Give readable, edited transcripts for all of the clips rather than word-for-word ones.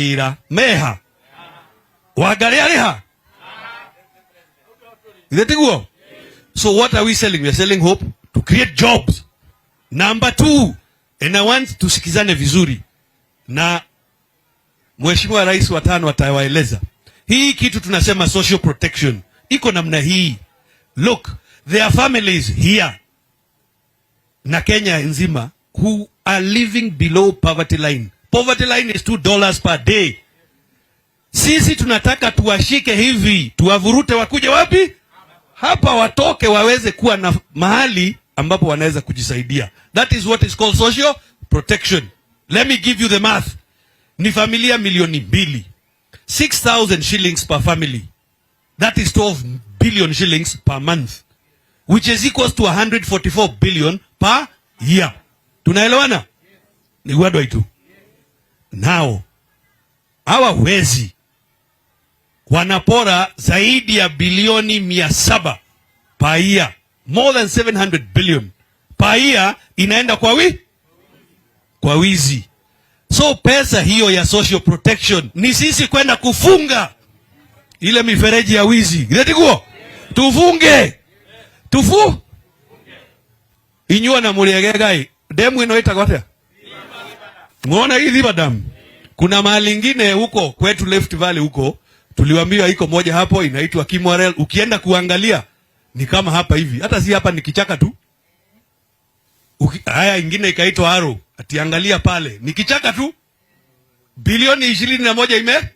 Ira meha wagaliha. Is that it? So what are we selling? We are selling hope to create jobs. Number 2, and I want tusikizane vizuri na Mheshimiwa Rais wa 5 atawaeleza. Hii kitu tunasema social protection iko namna hii. Look, there are families here na Kenya nzima who are living below poverty line. Poverty line is $2 per day. Sisi tunataka tuwashike hivi, tuwavurute wakuje wapi? Hapa watoke waweze kuwa na mahali ambapo wanaweza kujisaidia. That is what is called social protection. Let me give you the math. Ni familia milioni 2. 6,000 shillings per family. That is 12 billion shillings per month, which is equals to 144 billion per year. Tunaelewana? Ni wadwa itu. Now, hawa wezi wanapora zaidi ya bilioni 700 per year. More than 700 billion per year inaenda kwa wizi. So pesa hiyo ya social protection ni sisi kwenda kufunga ile mifereji ya wizi. Gitiguo? Tufunge. Inyua na muliagegai. Demu inoita kote. Muona hii Thiba Dam. Kuna mahali ingine huko kwetu Left Valley huko. Tuliwaambiwa iko moja hapo inaitwa Kimorel. Ukienda kuangalia ni kama hapa hivi. Hata si hapa ni kichaka tu. Haya ingine ikaitwa Aro. Atiangalia pale. Ni kichaka tu. Bilioni 21 ime.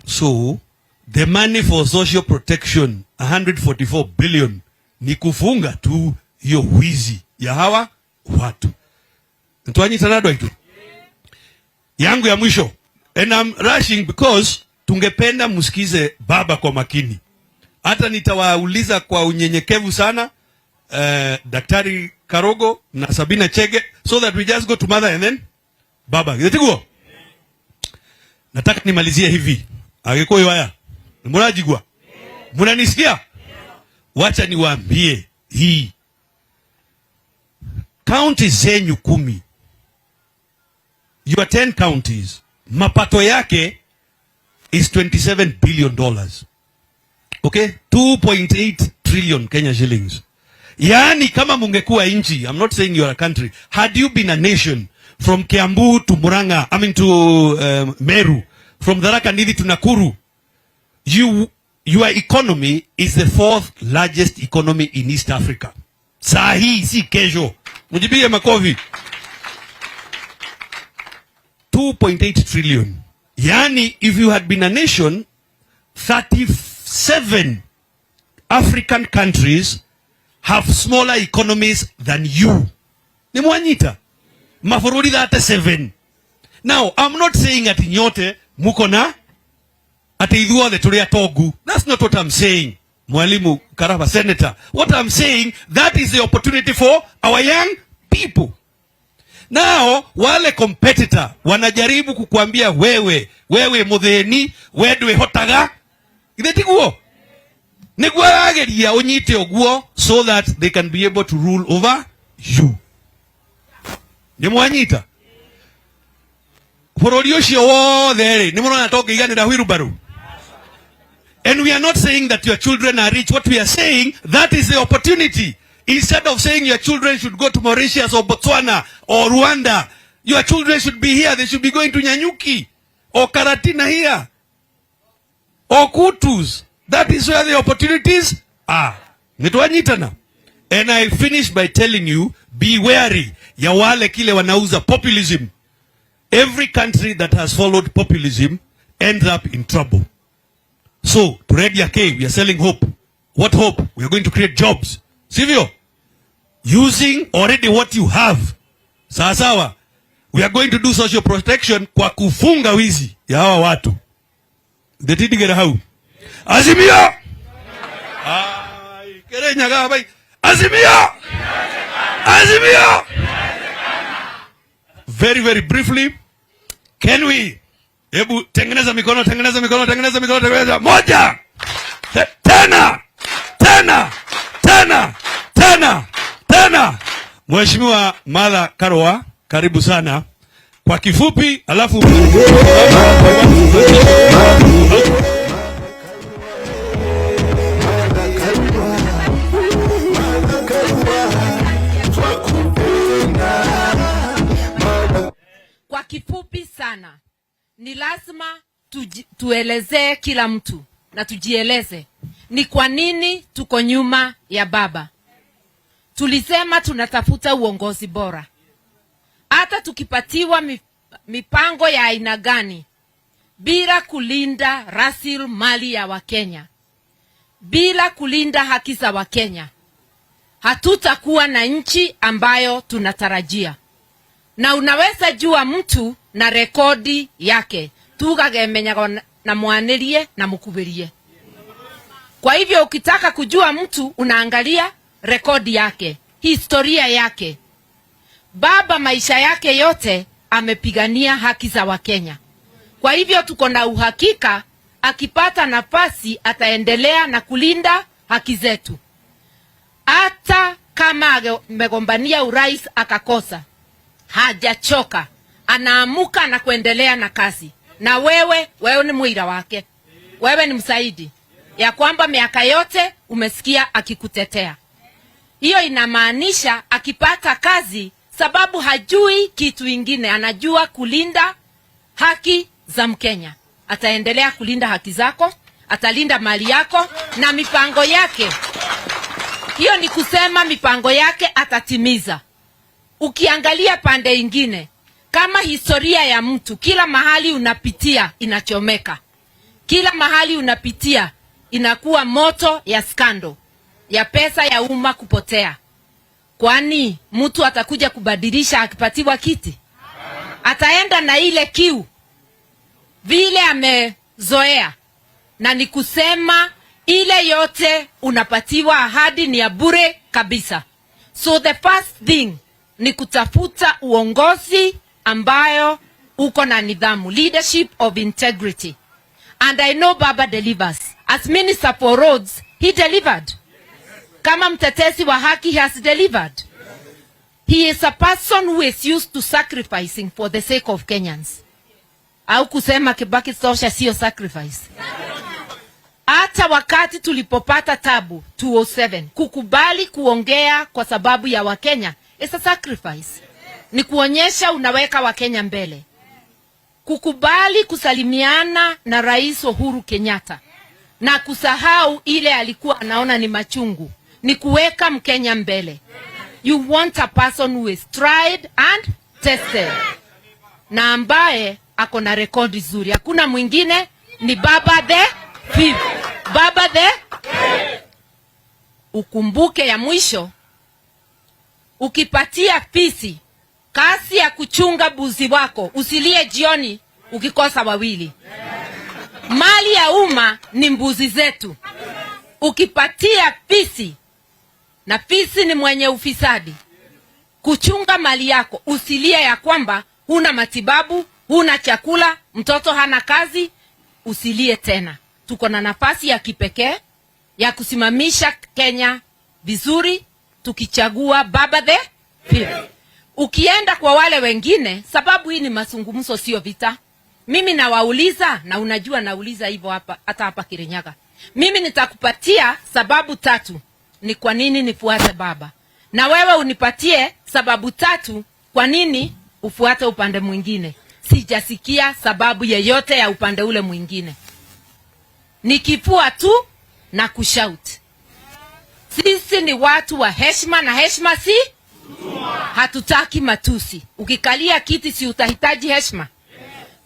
So, the money for social protection, 144 billion, ni kufunga tu hiyo wizi ya hawa watu. Ntuanyi tanadwa itu. Yangu ya mwisho. And I'm rushing because tungependa musikize baba kwa makini. Hata nitawauliza kwa unyenyekevu sana Daktari Karogo na Sabina Chege, so that we just go to mother and then baba. Gitiguo? Nataka nimalizie hivi. Ageko haya. Murajigwa. Munanisikia? Wacha niwaambie hii. County zenyu 10. Your 10 counties. Mapato yake is $27 billion. Okay? 2.8 trillion Kenya shillings. Yani kama mungekuwa inchi, I'm not saying you're a country. Had you been a nation from Kiambu to Muranga, to Meru, from Tharaka Nithi to Nakuru, your economy is the 4th largest economy in East Africa. Sahi, si kesho. Mujibie makofi. 2.8 trillion. Yani, if you had been a nation, 37 African countries have smaller economies than you. Ni mwanyita. Mafurudi that 7. Now, I'm not saying at nyote muko na ati idhuo the tulia togu. That's not what I'm saying. Mwalimu Karaba Senator. What I'm saying, that is the opportunity for our young people. Now, wale competitor wanajaribu kukuambia wewe mutheni, wedwe hotaga. Idetiguo. Nigwageria onyite oguo so that they can be able to rule over you. Nimwanyita. Porolioshio wothe nimurona toka igani da Wheelbarrow. And we are not saying that your children are rich. What we are saying, that is the opportunity. Instead of saying your children should go to Mauritius or Botswana or Rwanda, your children should be here. They should be going to Nyanyuki or Karatina here or Kutus. That is where the opportunities are. Nituanyitana. And I finish by telling you, be wary ya wale kile wanauza populism. Every country that has followed populism ends up in trouble. So, to Redia K, we are selling hope. What hope? We are going to create jobs. Sivyo? Using already what you have. Sawasawa. We are going to do social protection kwa kufunga wizi ya hawa watu. Detidigera hau. Azimio! Kirinyaga bai. Azimio! Azimio! Very, very briefly, can we? Hebu tengeneza mikono. Moja! Tena! Mheshimiwa Martha Karua, karibu sana. Kwa kifupi, alafu kwa kifupi sana, ni lazima tuelezee kila mtu na tujieleze ni kwa nini tuko nyuma ya baba. Tulisema tunatafuta uongozi bora. Hata tukipatiwa mipango ya aina gani, bila kulinda rasilimali ya Wakenya, bila kulinda haki za Wakenya, hatutakuwa na nchi ambayo tunatarajia. Na unaweza jua mtu na rekodi yake, tugagemenya na mwanerie na mukubirie. Kwa hivyo ukitaka kujua mtu, unaangalia rekodi yake, historia yake. Baba maisha yake yote amepigania haki za Wakenya. Kwa hivyo tuko na uhakika akipata nafasi ataendelea na kulinda haki zetu. Hata kama amegombania urais akakosa, hajachoka, anaamuka na kuendelea na kazi. Na wewe ni mwira wake. Wewe ni msaidi ya kwamba miaka yote umesikia akikutetea. Hiyo inamaanisha akipata kazi, sababu hajui kitu ingine, anajua kulinda haki za Mkenya. Ataendelea kulinda haki zako, atalinda mali yako na mipango yake. Hiyo ni kusema mipango yake atatimiza. Ukiangalia pande ingine, kama historia ya mtu, kila mahali unapitia inachomeka. Kila mahali unapitia inakuwa moto ya skando, ya pesa ya umma kupotea. Kwani mtu atakuja kubadilisha akipatiwa kiti? Ataenda na ile kiu vile amezoea. Na ni kusema ile yote unapatiwa ahadi ni ya bure kabisa. So the first thing ni kutafuta uongozi ambayo uko na nidhamu, leadership of integrity. And I know Baba delivers. As Minister for Roads, he delivered. Kama mtetezi wa haki, he has delivered. He is a person who is used to sacrificing for the sake of Kenyans. Au kusema Kibaki tosha sio sacrifice. Hata wakati tulipopata tabu 2007, kukubali kuongea kwa sababu ya Wakenya is a sacrifice. Ni kuonyesha unaweka Wakenya mbele. Kukubali kusalimiana na Rais Uhuru Kenyatta na kusahau ile alikuwa anaona ni machungu, ni kuweka Mkenya mbele. You want a person who is tried and tested, na ambaye ako na rekodi nzuri. Hakuna mwingine, ni Baba the Fifth. Baba the ukumbuke ya mwisho, ukipatia fisi kasi ya kuchunga buzi wako, usilie jioni ukikosa wawili. Mali ya umma ni mbuzi zetu. Ukipatia fisi, na fisi ni mwenye ufisadi, kuchunga mali yako, usilie ya kwamba huna matibabu, huna chakula, mtoto hana kazi, usilie tena. Tuko na nafasi ya kipekee ya kusimamisha Kenya vizuri tukichagua Baba the Fifth. Ukienda kwa wale wengine, sababu hii ni mazungumzo sio vita. Mimi nawauliza, na unajua nauliza hivyo hapa, hata hapa Kirinyaga. Mimi nitakupatia sababu 3 ni kwa nini nifuate baba. Na wewe unipatie sababu 3 kwa nini ufuate upande mwingine. Sijasikia sababu yeyote ya upande ule mwingine. Nikifua tu na kushout. Sisi ni watu wa heshima, na heshima si hatutaki matusi. Ukikalia kiti si utahitaji heshima?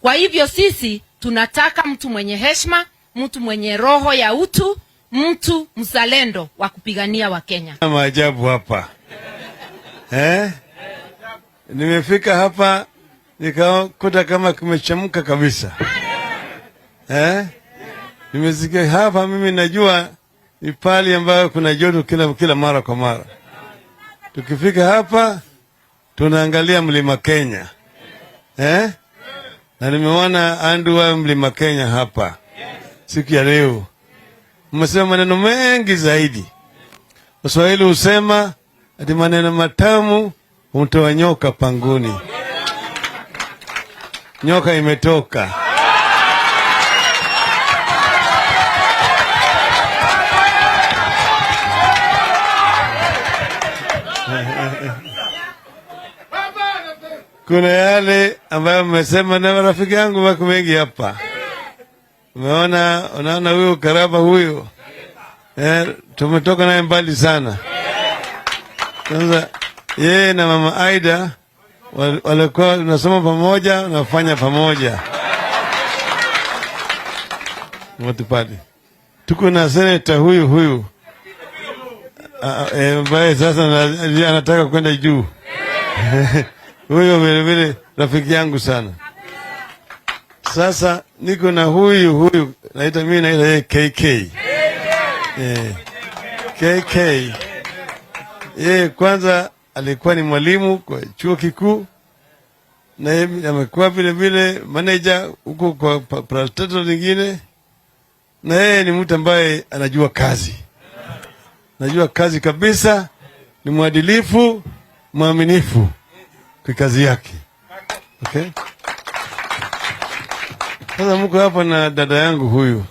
Kwa hivyo sisi tunataka mtu mwenye heshima, mtu mwenye roho ya utu, mtu mzalendo wa kupigania Wakenya. Maajabu hapa. Nimefika hapa nikakuta kama kumechemka kabisa. Nimesikia hapa, mimi najua ni pali ambayo kuna joto kila mara kwa mara. Tukifika hapa tunaangalia mlima Kenya. Na nimeona andu wa mlima Kenya hapa siku ya leo. Mmesema maneno mengi zaidi. Waswahili husema ati maneno matamu humtoa nyoka pangoni. nyoka imetoka. Kuna yale ambayo mmesema na rafiki yangu wako wengi hapa. Unaona huyo karaba huyo. Tumetoka naye mbali sana. Sasa yeye na mama Aida walikuwa wanasoma pamoja, wanafanya pamoja. Mtupali. Tuko na seneta huyu. Ambaye sasa anataka kwenda juu. Huyo vile rafiki yangu sana. Sasa niko na huyu naita yeye KK. KK. Yeye kwanza alikuwa ni mwalimu kwa chuo kikuu na yeye amekuwa vile manager huko kwa parastatal nyingine, na yeye ni mtu ambaye anajua kazi. Najua kazi kabisa, ni mwadilifu, mwaminifu kwa kazi yake. Okay? Sasa mko hapa na dada yangu huyu.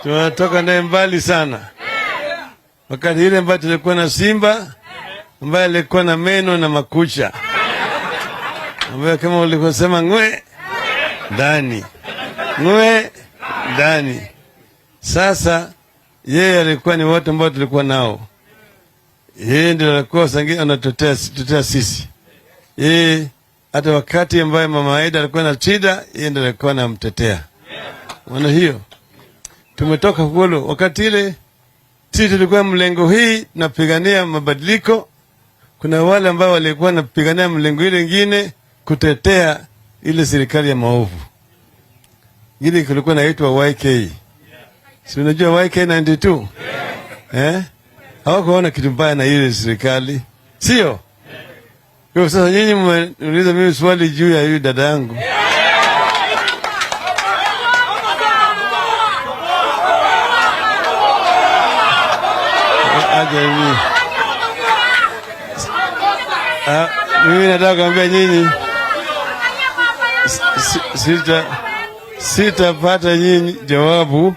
Tunatoka naye mbali sana. Wakati ile ambayo tulikuwa na simba ambaye alikuwa na meno na makucha, ambaye kama ulikosema ngwe ndani, ngwe ndani. Sasa yeye alikuwa ni watu ambao tulikuwa nao. Yeye ndiye alikuwa sangi anatotea sisi. Yeye hata wakati ambaye mama Aida alikuwa na shida, yeye ndiye alikuwa anamtetea. Maana hiyo tumetoka huko wakati ile sisi tulikuwa mlengo hii napigania mabadiliko. Kuna wale ambao walikuwa napigania mlengo ile nyingine kutetea ile serikali ya maovu. Ngine kulikuwa naitwa YK. Si unajua YK 92? Hawakuona kitu mbaya na ile serikali. Sio? Kwa sasa nyinyi mnauliza mimi swali juu ya huyu dada yangu. Mimi nataka kuambia nyinyi sitapata nyinyi jawabu,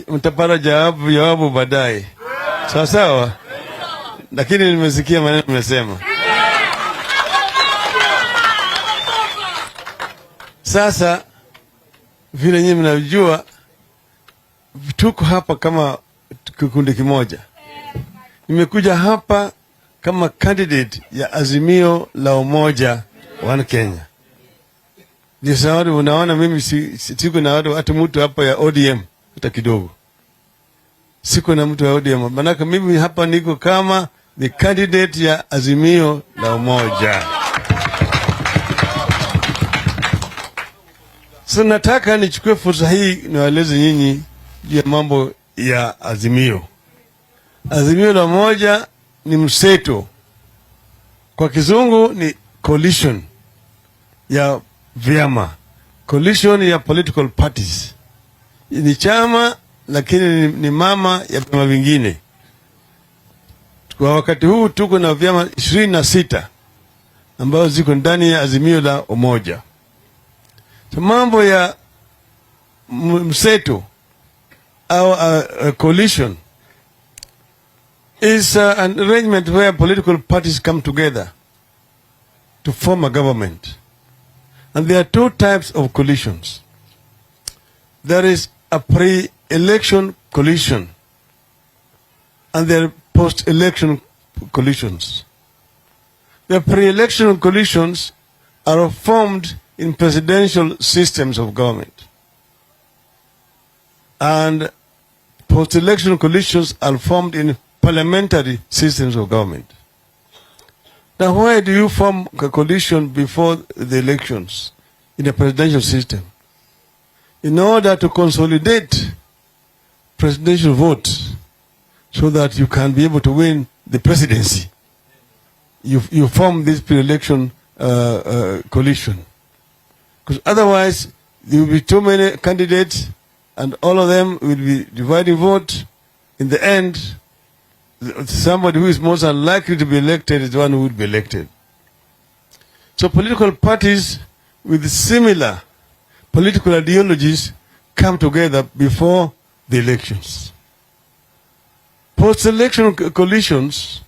mtapata jawabu baadaye. Sawa sawa? Lakini nimesikia maneno mmesema. Sasa vile nyinyi mnajua tuko hapa kama kikundi kimoja. Nimekuja hapa kama candidate ya Azimio la Umoja wa Kenya. Ndio sababu unaona mimi siko na watu mtu hapa ya ODM hata kidogo. Siko na mtu wa ODM. Maana mimi hapa niko kama the candidate ya Azimio la Umoja. So nataka nichukue fursa hii niwaeleze nyinyi juu ya mambo ya Azimio. Azimio la Umoja ni mseto. Kwa kizungu ni coalition ya vyama. Coalition ya political parties. Ni chama lakini ni mama ya vyama vingine. Kwa wakati huu tuko na vyama 26 ambao ziko ndani ya Azimio la Umoja. So mambo ya mseto au coalition is an arrangement where political parties come together to form a government. And there are two types of coalitions. There is a pre-election coalition and there are post-election coalitions. The pre-election coalitions are formed in presidential systems of government. And post-election coalitions are formed in parliamentary systems of government. Now, why do you form a coalition before the elections in a presidential system? In order to consolidate presidential votes so that you can be able to win the presidency. You form this pre-election coalition. Because otherwise, there will be too many candidates and all of them will be dividing vote. In the end, somebody who is most unlikely to be elected is the one who would be elected. So political parties with similar political ideologies come together before the elections. Post-election coalitions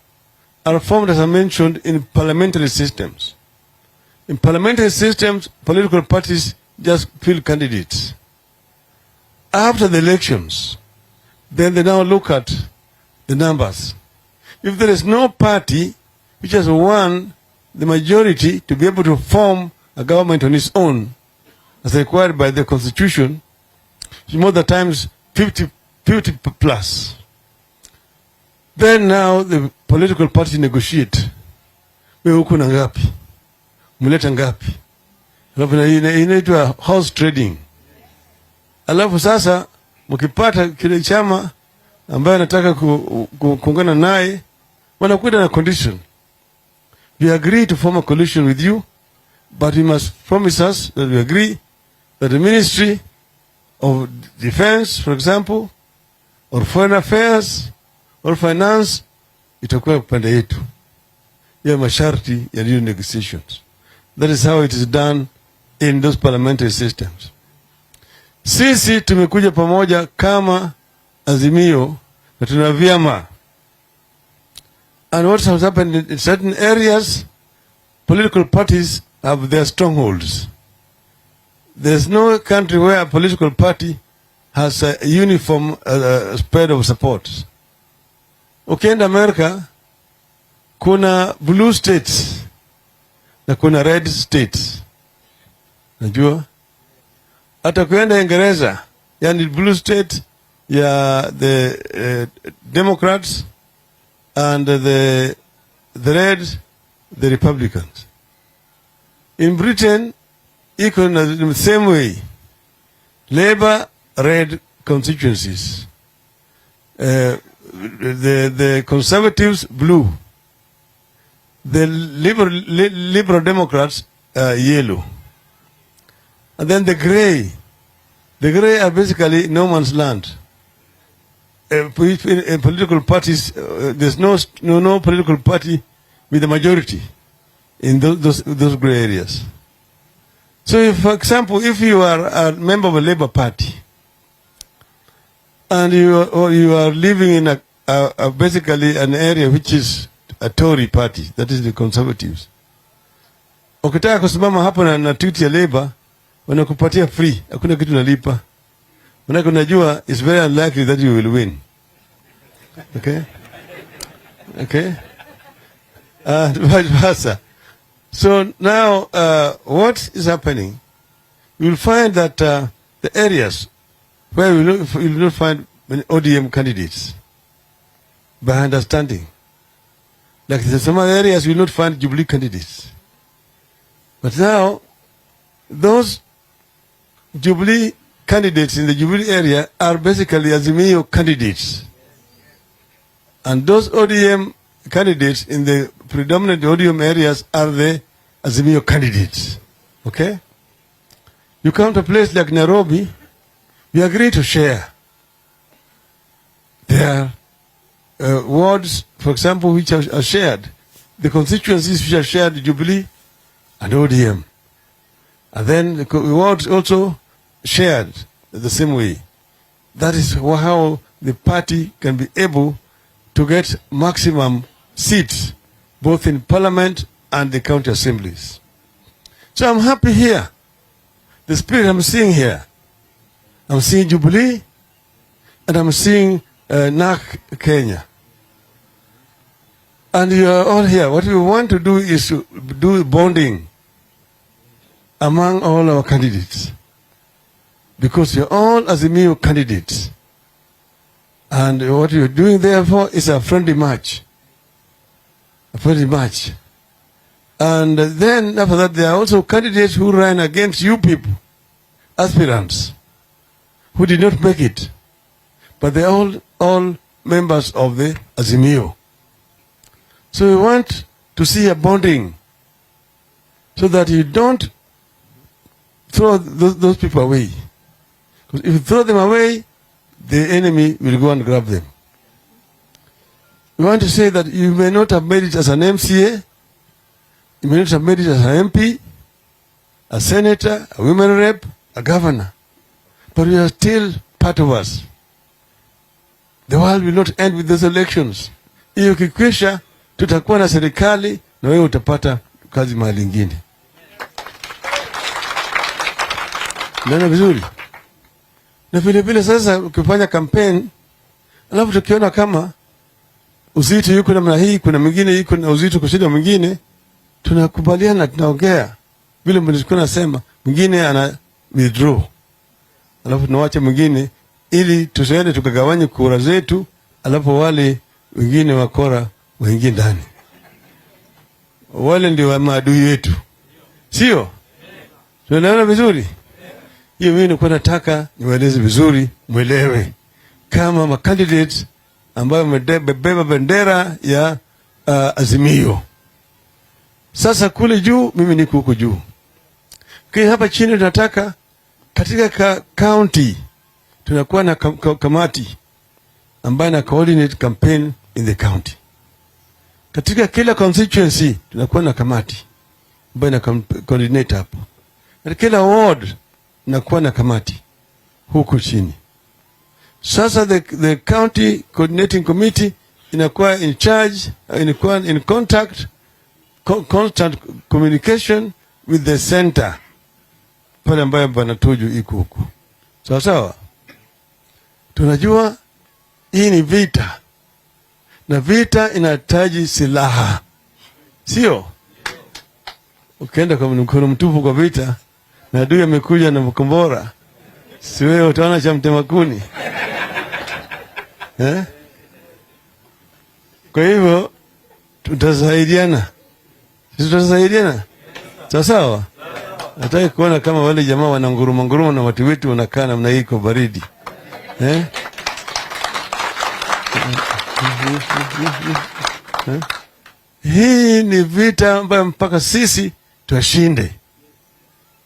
are formed, as I mentioned, in parliamentary systems. In parliamentary systems, political parties just field candidates. After the elections, then they now look at the numbers. If there is no party which has won the majority to be able to form a government on its own, as required by the Constitution, more than times 50 plus. Then now the political parties negotiate. Wewe huku na ngapi? Muleta ngapi? Alafu inaitwa house trading. Alafu sasa mkipata kile chama ambaye anataka kuungana naye, wanakuja na condition. We agree to form a coalition with you, but you must promise us that we agree that the Ministry of Defense, for example, or Foreign Affairs, or Finance, itakuwa upande yetu. Ya masharti ya new negotiations. That is how it is done in those parliamentary systems. Sisi tumekuja pamoja kama Azimio na tuna vyama. And what has happened in certain areas, political parties have their strongholds. There's no country where a political party has a uniform spread of support. Ukienda America, kuna blue states na kuna red states. Najua? Hata kuenda Uingereza, yani blue state ya the Democrats and the red, the Republicans. In Britain, iko na the same way. Labor, red constituencies. The Conservatives, blue. The Liberal Democrats, yellow. And then the grey. The grey are basically no man's land. In political parties, there's no political party with a majority in those grey areas. So, if, for example, if you are a member of a Labour Party and you are living in basically an area which is a Tory party, that is the Conservatives, ukitaka kusimama hapo na tweet ya Labour, wanakupatia free, hakuna kitu nalipa. Manake unajua it's very unlikely that you will win. Okay? Okay? Vice versa. So now, what is happening? You will find that the areas where you will not find many ODM candidates by understanding. Like some other areas you will not find Jubilee candidates. But now, those Jubilee candidates in the Jubilee area are basically Azimio candidates. And those ODM candidates in the predominant ODM areas are the Azimio candidates. Okay? You come to a place like Nairobi, we agree to share. There are wards, for example, which are shared. The constituencies which are shared, Jubilee and ODM. And then the wards also shared the same way. That is how the party can be able to get maximum seats, both in parliament and the county assemblies. So I'm happy here. The spirit I'm seeing here. I'm seeing Jubilee and I'm seeing NARC Kenya. And you are all here. What we want to do is to do bonding among all our candidates. Because you're all Azimio candidates. And what you're doing therefore is a friendly match. A friendly match. And then after that there are also candidates who ran against you people, aspirants, who did not make it. But they're all members of the Azimio. So we want to see a bonding so that you don't throw those people away. If you throw them away, the enemy will go and grab them. We want to say that you may not have made it as an MCA, you may not have made it as an MP, a senator, a women rep, a governor, but you are still part of us. The world will not end with those elections. Hiyo kikwisha, tutakuwa na serikali na wewe utapata kazi mahali ingine. Ndio vizuri. Na vile vile sasa ukifanya campaign, alafu tukiona kama uzito yuko namna hii, kuna mwingine yuko na uzito kushinda mwingine, tunakubaliana, tunaongea. Vile mlikuwa nasema, mwingine ana withdraw. Alafu tunaacha mwingine ili tusiende tukagawanye kura zetu, alafu wale wengine wakora waingie ndani. Wale ndio maadui wetu. Sio? Tunaelewana vizuri? Hiyo mimi nilikuwa nataka niwaeleze vizuri, mwelewe. Kama ma candidates ambao wamebeba bendera ya Azimio. Sasa kule juu mimi niko huko juu. Kwa hapa chini tunataka katika county tunakuwa na kamati ambayo na coordinate campaign in the county. Katika kila constituency tunakuwa na kamati ambayo na coordinate hapo. Katika kila ward tunakuwa na kamati huko chini. Sasa the county coordinating committee inakuwa in charge, inakuwa in contact, constant communication with the center pale ambayo Bwana Tuju iko huko. Sawa sawa. Tunajua hii ni vita. Na vita inahitaji silaha. Sio? Ukienda kwa mkono mtupu kwa vita na adui amekuja na mkombora, si wewe utaona cha mtema kuni. Kwa hivyo tutasaidiana. Sisi tutasaidiana. Sawa sawa. Nataka kuona kama wale jamaa wananguruma na watu wetu wanakaa namna hii kwa baridi. Hii ni vita ambayo mpaka sisi tushinde.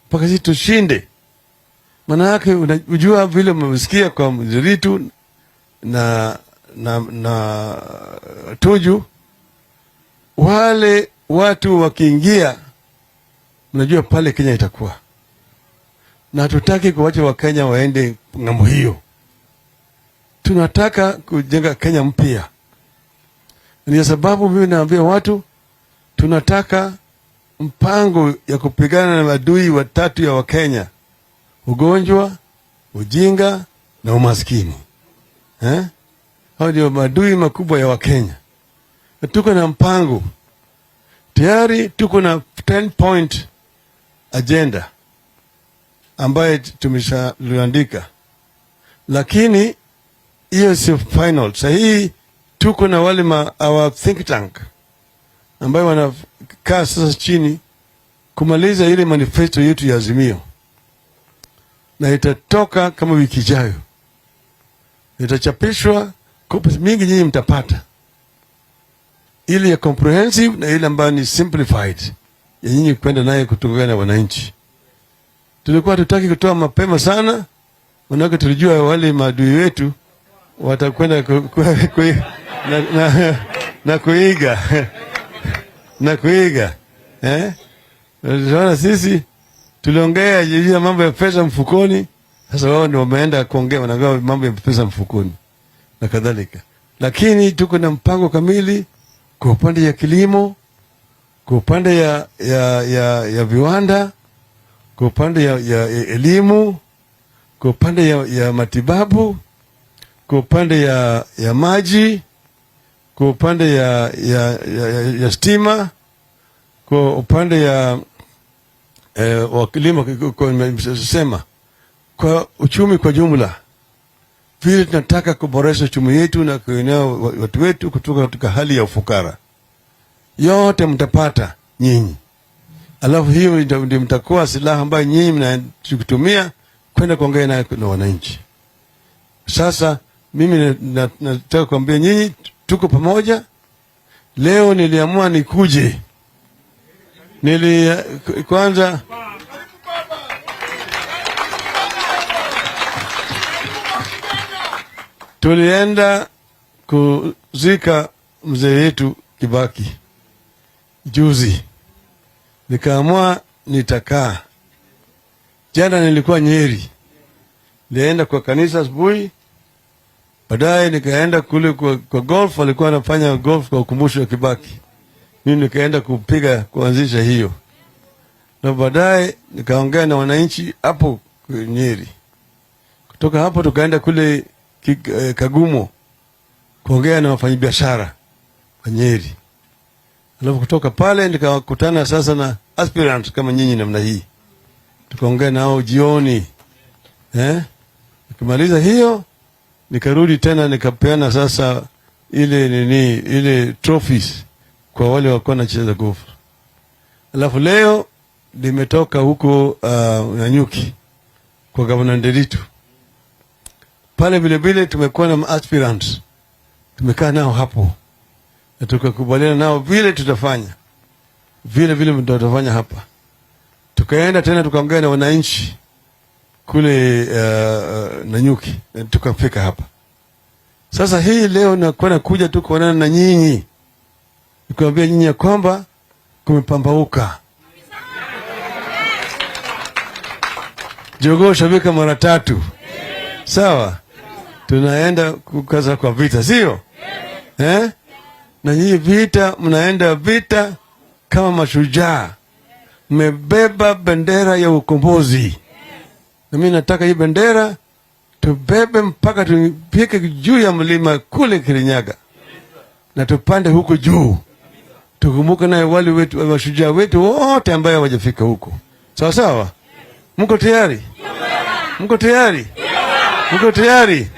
Mpaka sisi tushinde. Maana yake unajua vile mmesikia kwa Mziritu na Tuju, wale watu wakiingia, mnajua pale Kenya itakuwa. Na hatutaki kuwacha Wakenya waende ng'ambo hiyo. Tunataka kujenga Kenya mpya. Ndio sababu mimi naambia watu tunataka mpango ya kupigana na maadui watatu ya Wakenya: ugonjwa, ujinga na umaskini. Hao ndio maadui makubwa ya Wakenya. Na tuko na mpango. Tayari tuko na 10-point agenda ambayo tumeshaandika. Lakini hiyo si final. Sahihi tuko na wale our think tank ambayo wanakaa sasa chini kumaliza ile manifesto yetu ya Azimio. Na itatoka kama wiki ijayo. Itachapishwa, copies mingi nyinyi mtapata. Ile ya comprehensive na ile ambayo ni simplified ya nyinyi kwenda naye kutoka na wananchi. Tulikuwa tutaki kutoa mapema sana, manake tulijua wale maadui wetu watakwenda na kuiga. Na kuiga. Tunaona sisi tuliongea juu ya mambo ya pesa mfukoni, sasa wao ndio wameenda kuongea wanagawa mambo ya pesa mfukoni na kadhalika. Lakini tuko na mpango kamili kwa upande ya kilimo, kwa upande ya viwanda, kwa upande ya elimu, kwa upande ya matibabu, kwa upande ya maji, kwa upande ya stima, kwa upande ya kilimo, kwa uchumi kwa jumla. Vile tunataka kuboresha uchumi yetu na kuinua watu wetu kutoka katika hali ya ufukara. Yote mtapata nyinyi. Alafu hiyo ndio mtakuwa silaha ambayo nyinyi mnatumia kwenda kuongea na wananchi. Sasa mimi nataka kuambia nyinyi tuko pamoja. Leo niliamua nikuje. tulienda kuzika mzee wetu Kibaki juzi, nikaamua nitakaa. Jana nilikuwa Nyeri, nilienda kwa kanisa asubuhi, baadaye nikaenda kule kwa golf, alikuwa anafanya golf kwa ukumbusho wa Kibaki. Mimi nikaenda kuanzisha hiyo, na baadaye nikaongea na wananchi hapo Nyeri. Kutoka hapo tukaenda kule Kagumo kuongea na wafanyabiashara wa Nyeri. Alafu kutoka pale nikakutana sasa na aspirants kama nyinyi namna hii, tukaongea nao jioni. Nikimaliza hiyo nikarudi tena nikapeana sasa ile trophies kwa wale walikuwa wanacheza golf. Alafu leo nimetoka huko Nanyuki kwa Gavana Nderitu. Pale vile vile tumekuwa na aspirants, tumekaa nao hapo na tukakubaliana nao vile tutafanya vile tutafanya hapa. Tukaenda tena tukaongea na wananchi kule Nanyuki na tukafika hapa. Sasa hii leo nakuwa kuja tu kuonana na nyinyi, nikwambia nyinyi ya kwamba kumepambauka. Jogoo shabika mara 3. Sawa? Tunaenda kukaza kwa vita, sio? Na nyinyi vita, mnaenda vita kama mashujaa. Mmebeba bendera ya ukombozi. Na mimi nataka hii bendera tubebe mpaka tupike juu ya mlima kule Kirinyaga. Na tupande huko juu. Tukumbuke na wale wetu mashujaa wetu wote ambao hawajafika huko. Sawa sawa? Mko tayari? Mko tayari? Mko tayari?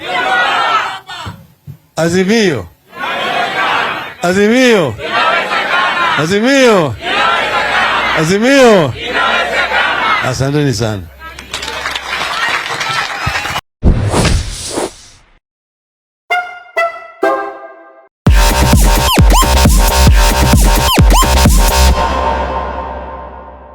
Azimio. Azimio. Azimio. Azimio. Asanteni sana.